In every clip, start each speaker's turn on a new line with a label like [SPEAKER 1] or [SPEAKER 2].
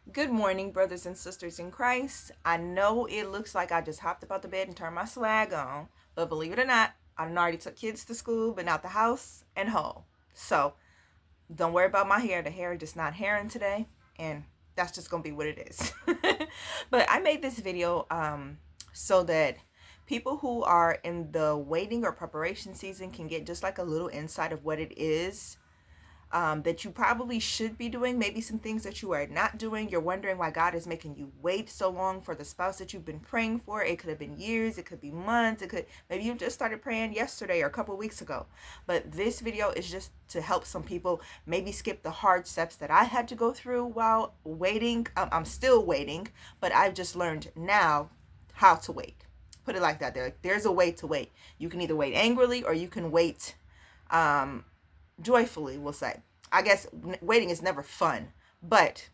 [SPEAKER 1] Good morning, brothers and sisters in Christ. I know it looks like I just hopped up out the bed and turned my swag on, but believe it or not, I done already took kids to school, been out the house and home. So don't worry about my hair. The hair just not hairing today, and that's just gonna be what it is. But I made this video so that people who are in the waiting or preparation season can get just like a little insight of what it is that you probably should be doing, maybe some things that you are not doing. You're wondering why God is making you wait so long for the spouse that you've been praying for. It could have been years, it could be months, it could maybe you just started praying yesterday or a couple of weeks ago. But this video is just to help some people maybe skip the hard steps that I had to go through while waiting. I'm still waiting, but I've just learned now how to wait. Put it like that. There's a way to wait. You can either wait angrily or you can wait joyfully, we'll say. I guess waiting is never fun, but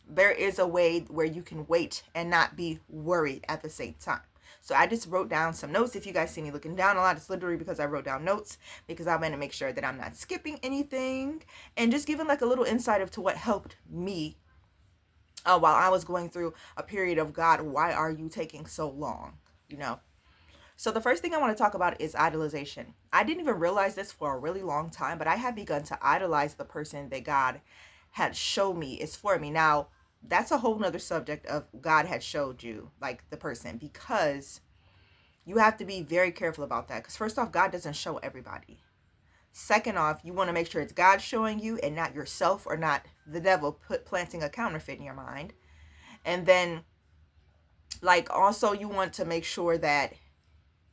[SPEAKER 1] there is a way where you can wait and not be worried at the same time. So I just wrote down some notes. If you guys see me looking down a lot, it's literally because I wrote down notes, because I want to make sure that I'm not skipping anything and just giving like a little insight of to what helped me while I was going through a period of, God, why are you taking so long? You know, so the first thing I want to talk about is idolization. I didn't even realize this for a really long time, but I had begun to idolize the person that God had showed me is for me. Now, that's a whole nother subject of God had showed you, like the person, because you have to be very careful about that. Because first off, God doesn't show everybody. Second off, you want to make sure it's God showing you and not yourself or not the devil planting a counterfeit in your mind. And then, like, also you want to make sure that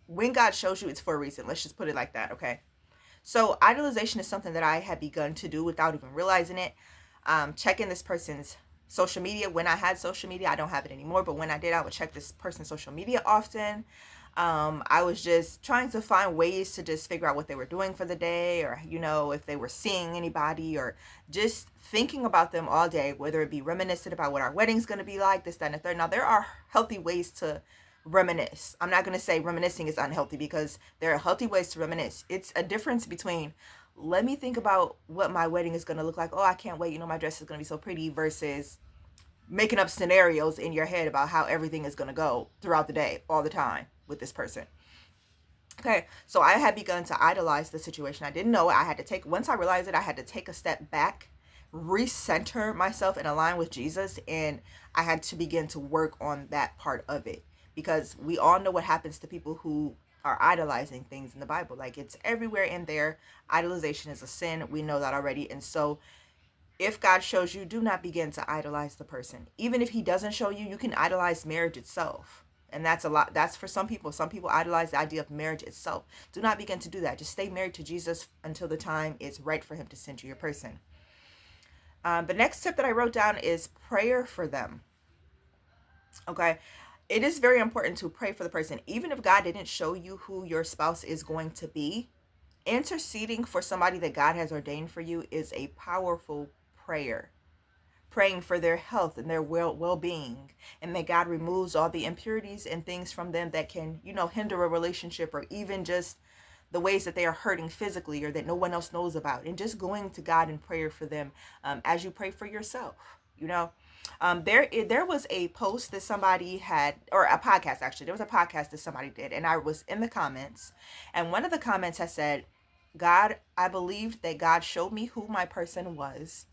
[SPEAKER 1] when God shows you, it's for a reason. Let's just put it like that, okay? So idolization is something that I had begun to do without even realizing it. Checking this person's social media. When I had social media, I don't have it anymore, but when I did, I would check this person's social media often. I was just trying to find ways to just figure out what they were doing for the day, or, you know, if they were seeing anybody, or just thinking about them all day, whether it be reminiscent about what our wedding's going to be like, this, that, and the third. Now, there are healthy ways to reminisce. I'm not going to say reminiscing is unhealthy, because there are healthy ways to reminisce. It's a difference between, let me think about what my wedding is going to look like. Oh, I can't wait. You know, my dress is going to be so pretty, versus making up scenarios in your head about how everything is going to go throughout the day, all the time with this person. Okay, so I had begun to idolize the situation. I didn't know it. I had to take, once I realized it, I had to take a step back, recenter myself, and align with Jesus. And I had to begin to work on that part of it, because we all know what happens to people who are idolizing things in the Bible. Like, it's everywhere in there. Idolization is a sin. We know that already. And so if God shows you, do not begin to idolize the person. Even if he doesn't show you, you can idolize marriage itself. And that's a lot. That's for some people. Some people idolize the idea of marriage itself. Do not begin to do that. Just stay married to Jesus until the time is right for him to send you your person. The next tip that I wrote down is prayer for them. Okay. It is very important to pray for the person. Even if God didn't show you who your spouse is going to be, interceding for somebody that God has ordained for you is a powerful prayer. Praying for their health and their well-being, and that God removes all the impurities and things from them that can, you know, hinder a relationship, or even just the ways that they are hurting physically or that no one else knows about, and just going to God in prayer for them, as you pray for yourself. You know, there was a post that somebody had, or a podcast, actually there was a podcast that somebody did, and I was in the comments, and one of the comments has said, God, I believed that God showed me who my person was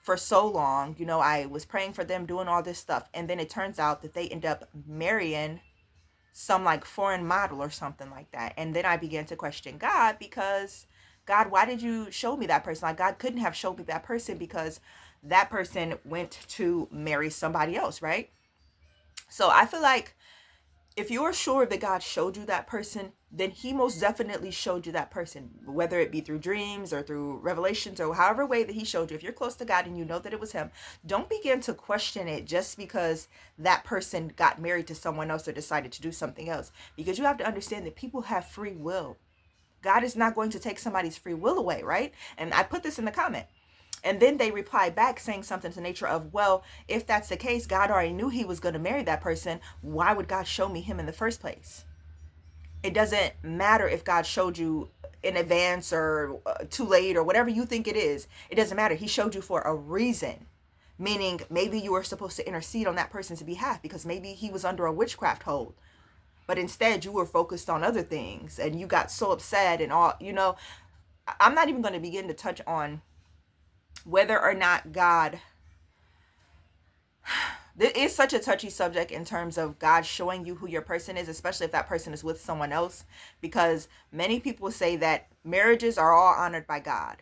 [SPEAKER 1] for so long. You know, I was praying for them, doing all this stuff, and then it turns out that they end up marrying some like foreign model or something like that. And then I began to question God, because God, why did you show me that person? Like, God couldn't have showed me that person, because that person went to marry somebody else, right? So I feel like if you're sure that God showed you that person, then he most definitely showed you that person, whether it be through dreams or through revelations or however way that he showed you. If you're close to God and you know that it was him, don't begin to question it just because that person got married to someone else or decided to do something else, because you have to understand that people have free will. God is not going to take somebody's free will away, right? And I put this in the comment. And then they replied back saying something to the nature of, well, if that's the case, God already knew he was going to marry that person. Why would God show me him in the first place? It doesn't matter if God showed you in advance or too late or whatever you think it is. It doesn't matter. He showed you for a reason. Meaning maybe you were supposed to intercede on that person's behalf because maybe he was under a witchcraft hold. But instead you were focused on other things and you got so upset and all, I'm not even going to begin to touch on whether or not God, it is such a touchy subject in terms of God showing you who your person is, especially if that person is with someone else, because many people say that marriages are all honored by God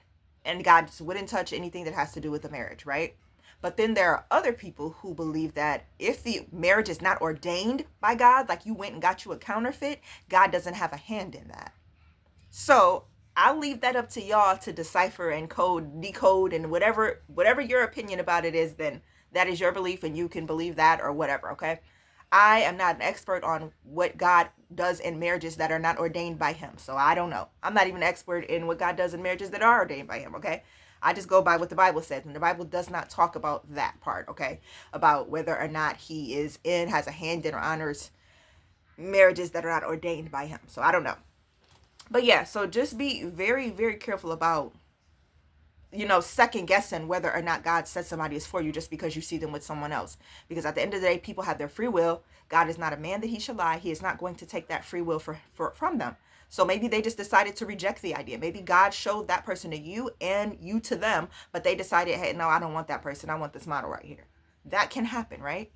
[SPEAKER 1] and God just wouldn't touch anything that has to do with the marriage, right? But then there are other people who believe that if the marriage is not ordained by God, like you went and got you a counterfeit, God doesn't have a hand in that. So I'll leave that up to y'all to decipher and decode, and whatever your opinion about it is, then that is your belief and you can believe that or whatever, okay? I am not an expert on what God does in marriages that are not ordained by him. So I don't know. I'm not even an expert in what God does in marriages that are ordained by him, okay? I just go by what the Bible says, and the Bible does not talk about that part, okay? About whether or not he has a hand in or honors marriages that are not ordained by him. So I don't know. But yeah, so just be very, very careful about, second guessing whether or not God said somebody is for you just because you see them with someone else. Because at the end of the day, people have their free will. God is not a man that he should lie. He is not going to take that free will from them. So maybe they just decided to reject the idea. Maybe God showed that person to you and you to them, but they decided, hey, no, I don't want that person. I want this model right here. That can happen, right?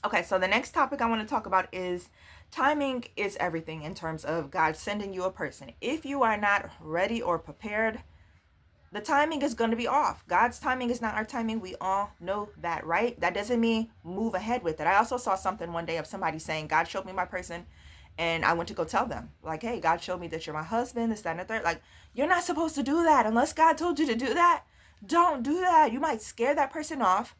[SPEAKER 1] Okay, so the next topic I want to talk about is timing is everything in terms of God sending you a person. If you are not ready or prepared, the timing is going to be off. God's timing is not our timing. We all know that, right? That doesn't mean move ahead with it. I also saw something one day of somebody saying, God showed me my person, and I went to go tell them, like, hey, God showed me that you're my husband, this, that, and the third. Like, you're not supposed to do that unless God told you to do that. Don't do that. You might scare that person off.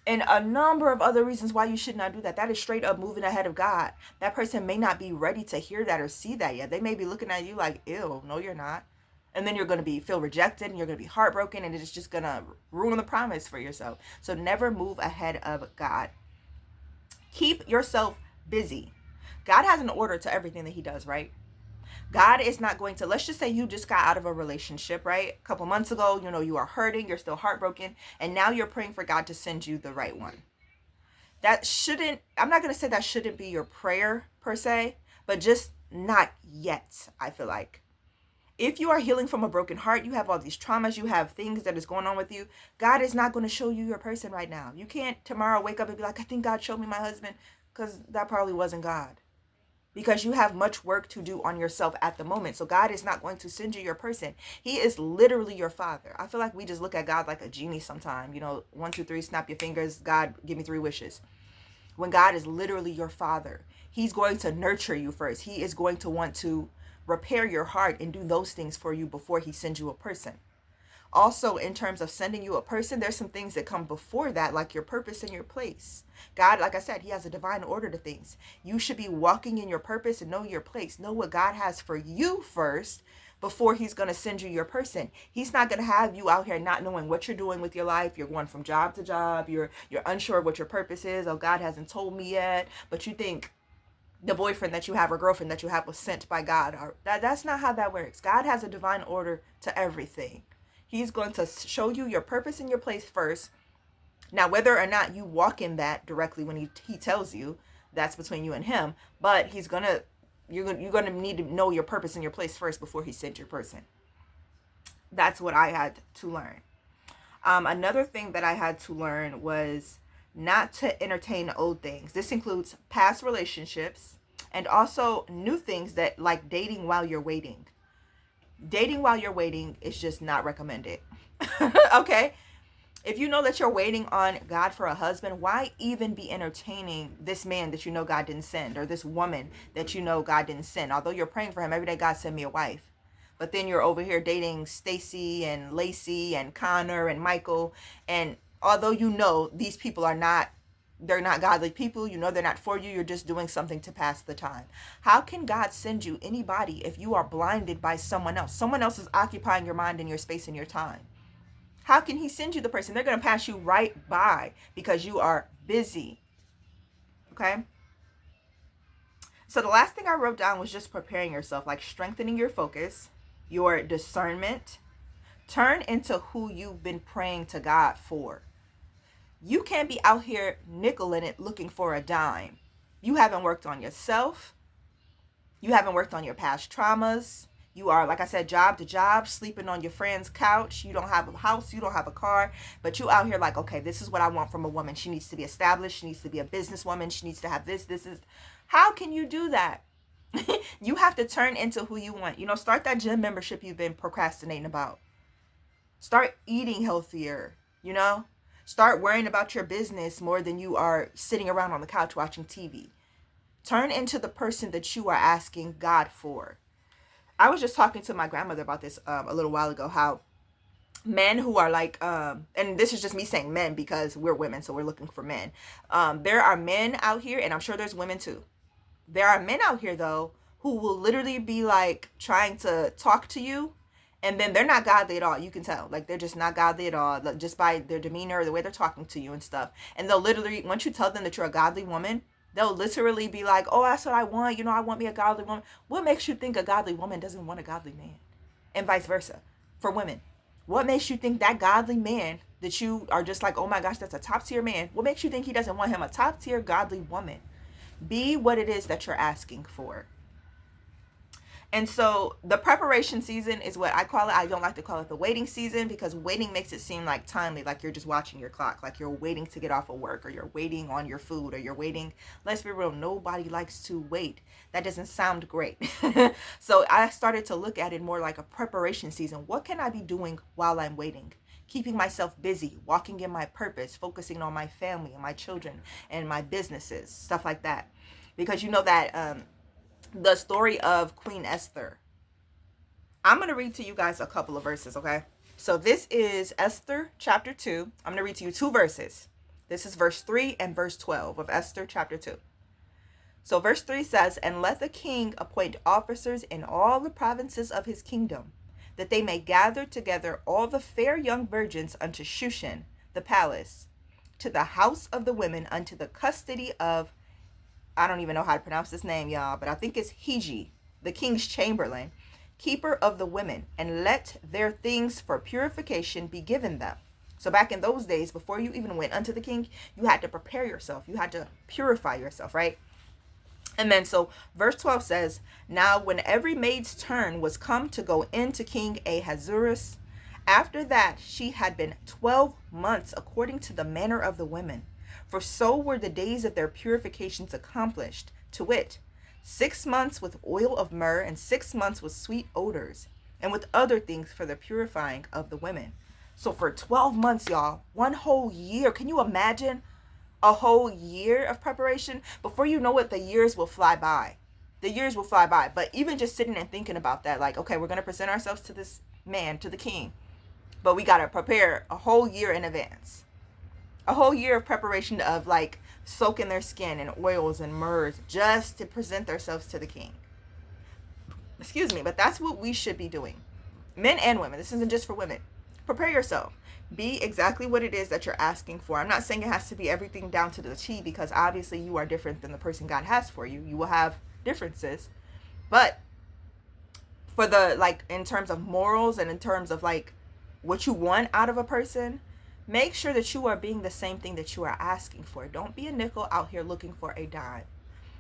[SPEAKER 1] And a number of other reasons why you should not do that. That is straight up moving ahead of God. That person may not be ready to hear that or see that yet. They may be looking at you like, ew, no, you're not. And then you're going to feel rejected and you're going to be heartbroken, and it's just going to ruin the promise for yourself. So never move ahead of God. Keep yourself busy. God has an order to everything that he does, right? God is not going to, let's just say you just got out of a relationship, right? A couple months ago, you are hurting, you're still heartbroken, and now you're praying for God to send you the right one. I'm not going to say that shouldn't be your prayer per se, but just not yet, I feel like. If you are healing from a broken heart, you have all these traumas, you have things that is going on with you, God is not going to show you your person right now. You can't tomorrow wake up and be like, I think God showed me my husband, because that probably wasn't God. Because you have much work to do on yourself at the moment. So God is not going to send you your person. He is literally your father. I feel like we just look at God like a genie sometime. 1, 2, 3, snap your fingers. God, give me 3 wishes. When God is literally your father, he's going to nurture you first. He is going to want to repair your heart and do those things for you before he sends you a person. Also, in terms of sending you a person, there's some things that come before that, like your purpose and your place. God, like I said, he has a divine order to things. You should be walking in your purpose and know your place. Know what God has for you first before he's going to send you your person. He's not going to have you out here not knowing what you're doing with your life. You're going from job to job. You're unsure of what your purpose is. Oh, God hasn't told me yet. But you think the boyfriend that you have or girlfriend that you have was sent by God. That's not how that works. God has a divine order to everything. He's going to show you your purpose and your place first. Now, whether or not you walk in that directly when he tells you, that's between you and him. But you're going to need to know your purpose and your place first before he sends your person. That's what I had to learn. Another thing that I had to learn was not to entertain old things. This includes past relationships and also new things that like dating while you're waiting. Dating while you're waiting is just not recommended. Okay? If you know that you're waiting on God for a husband, why even be entertaining this man that you know God didn't send, or this woman that you know God didn't send? Although you're praying for him every day, God send me a wife. But then you're over here dating Stacy and Lacey and Connor and Michael. And although you know these people they're not godly people, they're not for you, you're just doing something to pass the time. How can God send you anybody if you are blinded by someone else? Someone else is occupying your mind and your space and your time. How can he send you the person? They're going to pass you right by because you are busy. Okay? So the last thing I wrote down was just preparing yourself, like strengthening your focus, your discernment. Turn into who you've been praying to God for. You can't be out here nickeling it looking for a dime. You haven't worked on yourself. You haven't worked on your past traumas. You are, like I said, job to job, sleeping on your friend's couch. You don't have a house. You don't have a car. But you out here like, okay, this is what I want from a woman. She needs to be established. She needs to be a businesswoman. She needs to have this. This is. How can you do that? You have to turn into who you want. Start that gym membership you've been procrastinating about. Start eating healthier, Start worrying about your business more than you are sitting around on the couch watching TV. Turn into the person that you are asking God for. I was just talking to my grandmother about this a little while ago, how men who are like, and this is just me saying men because we're women, so we're looking for men. There are men out here, and I'm sure there's women too. There are men out here, though, who will literally be like trying to talk to you, and then they're not godly at all. You can tell. Like, they're just not godly at all, just by their demeanor or the way they're talking to you and stuff. And they'll literally, once you tell them that you're a godly woman, they'll literally be like, oh, that's what I want. I want me a godly woman. What makes you think a godly woman doesn't want a godly man? And vice versa for women. What makes you think that godly man that you are just like, oh my gosh, that's a top tier man? What makes you think he doesn't want him a top tier godly woman? Be what it is that you're asking for. And so the preparation season is what I call it. I don't like to call it the waiting season, because waiting makes it seem like timely, like you're just watching your clock, like you're waiting to get off of work, or you're waiting on your food, or you're waiting. Let's be real, nobody likes to wait. That doesn't sound great. So I started to look at it more like a preparation season. What can I be doing while I'm waiting? Keeping myself busy, walking in my purpose, focusing on my family and my children and my businesses, stuff like that. Because you know that the story of Queen Esther. I'm going to read to you guys a couple of verses, okay? So this is Esther chapter 2. I'm going to read to you 2 verses. This is verse 3 and verse 12 of Esther chapter 2. So verse 3 says, "And let the king appoint officers in all the provinces of his kingdom, that they may gather together all the fair young virgins unto Shushan, the palace, to the house of the women, unto the custody of," I don't even know how to pronounce this name, y'all, but I think it's Hiji, the king's chamberlain, "keeper of the women, and let their things for purification be given them." So back in those days, before you even went unto the king, you had to prepare yourself. You had to purify yourself, right? And then so verse 12 says, "Now when every maid's turn was come to go in to King Ahasuerus, after that she had been 12 months according to the manner of the women, for so were the days of their purifications accomplished, to wit, 6 months with oil of myrrh, and 6 months with sweet odors, and with other things for the purifying of the women." So for 12 months, y'all, 1 whole year. Can you imagine a whole year of preparation? Before you know it, the years will fly by. The years will fly by. But even just sitting and thinking about that, like, okay, we're going to present ourselves to this man, to the king, but we got to prepare a whole year in advance. A whole year of preparation of like soaking their skin in oils and myrrhs just to present themselves to the king. Excuse me, but that's what we should be doing. Men and women. This isn't just for women. Prepare yourself. Be exactly what it is that you're asking for. I'm not saying it has to be everything down to the T, because obviously you are different than the person God has for you. You will have differences. But for the, like, in terms of morals and in terms of like what you want out of a person, make sure that you are being the same thing that you are asking for. Don't be a nickel out here looking for a dime.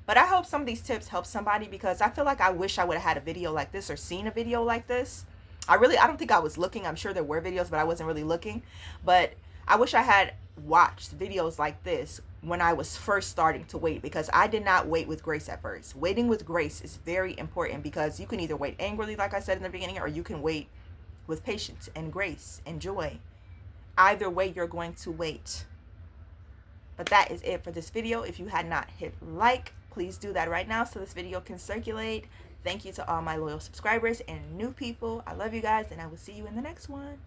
[SPEAKER 1] But I hope some of these tips help somebody, because I feel like I wish I would have had a video like this or seen a video like this. I don't think I was looking. I'm sure there were videos, but I wasn't really looking. But I wish I had watched videos like this when I was first starting to wait, because I did not wait with grace at first. Waiting with grace is very important, because you can either wait angrily, like I said in the beginning, or you can wait with patience and grace and joy. Either way, you're going to wait. But that is it for this video. If you had not hit like, please do that right now so this video can circulate. Thank you to all my loyal subscribers and new people. I love you guys, and I will see you in the next one.